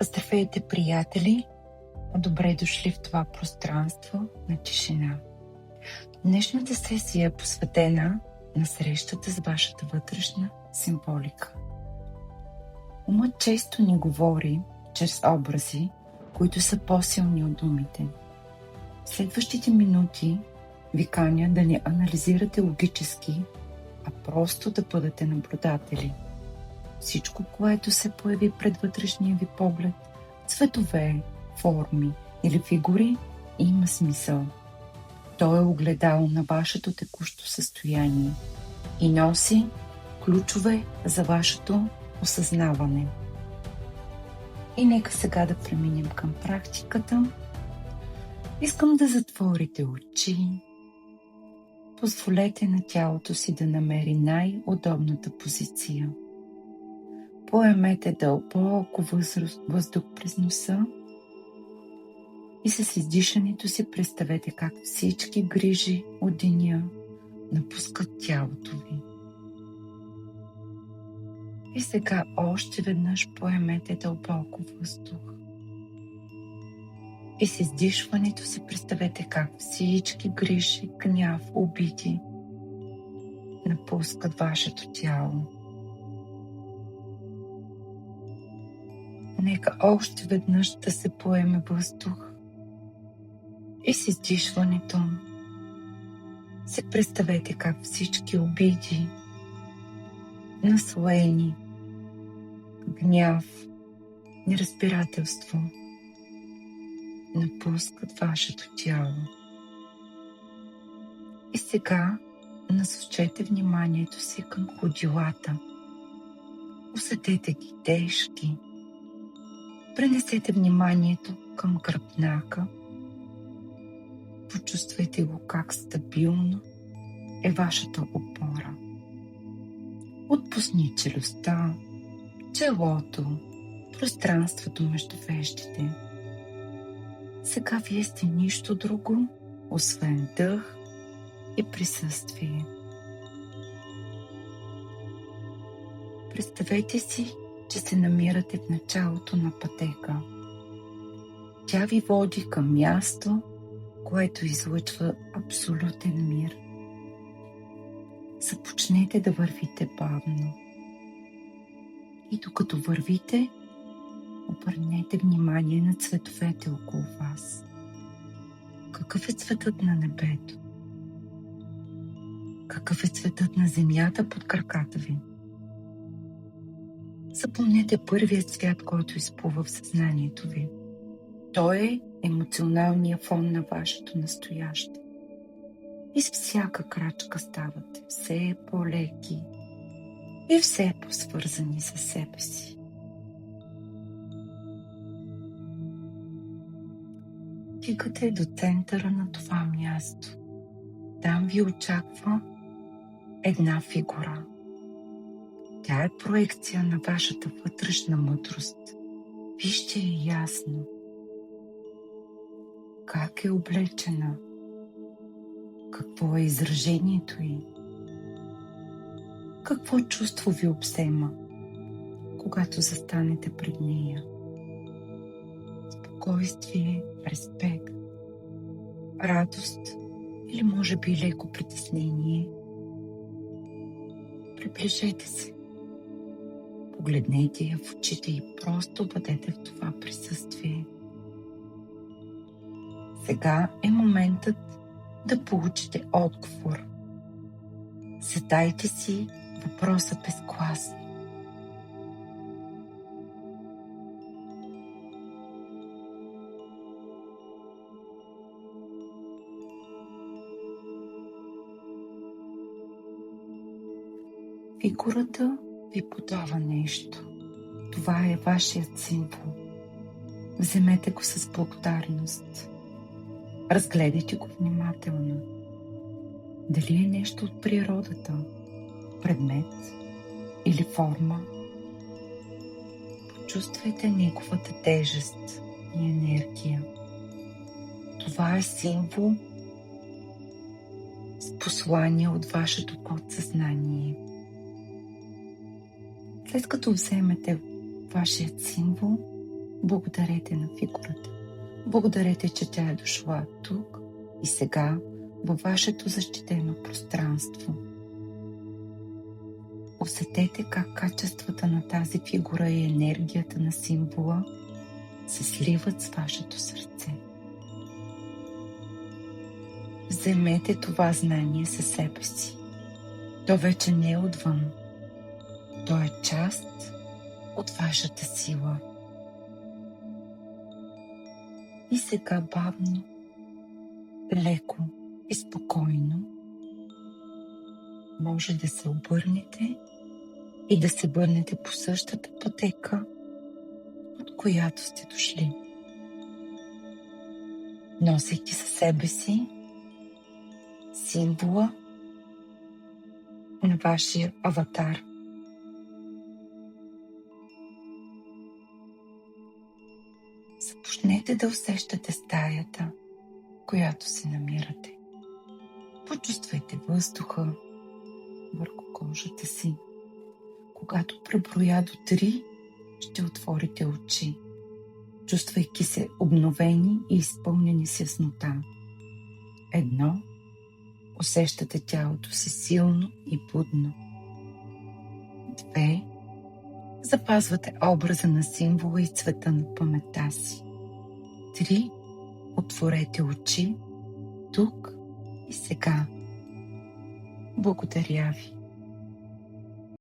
Здравейте, приятели! Добре дошли в това пространство на тишина. Днешната сесия е посветена на срещата с вашата вътрешна символика. Умът често ни говори чрез образи, които са по-силни от думите. В следващите минути ви каня да не анализирате логически, а просто да бъдете наблюдатели. Всичко, което се появи пред вътрешния ви поглед, цветове, форми или фигури, има смисъл. То е огледало на вашето текущо състояние и носи ключове за вашето осъзнаване. И нека сега да преминем към практиката. Искам да затворите очи. Позволете на тялото си да намери най-удобната позиция. Поемете дълбоко въздух през носа и с издишането си представете как всички грижи от деня напускат тялото ви. И сега още веднъж поемете дълбоко въздух. И с издишването си представете как всички грижи, гняв, обиди напускат вашето тяло. Нека още веднъж да се поеме въздух и с издишването се представете как всички обиди, наслоени, гняв, неразбирателство напускат вашето тяло. И сега насочете вниманието си към ходилата. Усетете ги тежки. Пренесете вниманието към гръбнака. Почувствайте го как стабилно е вашата опора. Отпусни челюстта, челото, пространството между веждите. Сега вие сте нищо друго, освен дъх и присъствие. Представете си, че се намирате в началото на пътека. Тя ви води към място, което излъчва абсолютен мир. Започнете да вървите бавно. И докато вървите, обърнете внимание на цветовете около вас. Какъв е цветът на небето? Какъв е цветът на земята под краката ви? Запомнете първия цвят, който изплува в съзнанието ви. Той е емоционалният фон на вашето настояще. И с всяка крачка ставате все по-леки и все по-свързани със себе си. Стигате до центъра на това място. Там ви очаква една фигура. Тя е проекция на вашата вътрешна мъдрост. Вижте я ясно. Как е облечена? Какво е изражението й? Какво чувство ви обсема, когато застанете пред нея? Спокойствие, респект, радост или може би леко притеснение? Приближете се. Погледнете я в очите и просто бъдете в това присъствие. Сега е моментът да получите отговор. Задайте си въпроса безгласно. Фигурата ви подава нещо. Това е вашият символ. Вземете го с благодарност. Разгледайте го внимателно. Дали е нещо от природата, предмет или форма? Почувствайте неговата тежест и енергия. Това е символ с послание от вашето подсъзнание. След като вземете вашият символ, Благодарете на фигурата. Благодарете, че тя е дошла тук и сега във вашето защитено пространство. Усетете как качествата на тази фигура и енергията на символа се сливат с вашето сърце. Вземете това знание със себе си. То вече не е отвън. То е част от вашата сила. И сега бавно, леко и спокойно може да се обърнете и да се върнете по същата пътека, от която сте дошли. Носейки със себе си символа на вашия аватар. Започнете да усещате стаята, в която се намирате. Почувствайте въздуха върху кожата си. Когато преброя до 3, ще отворите очи, чувствайки се обновени и изпълнени с яснота. 1. Усещате тялото си силно и будно. 2. Запазвате образа на символа и цвета на паметта си. 3. Отворете очи тук и сега. Благодаря ви.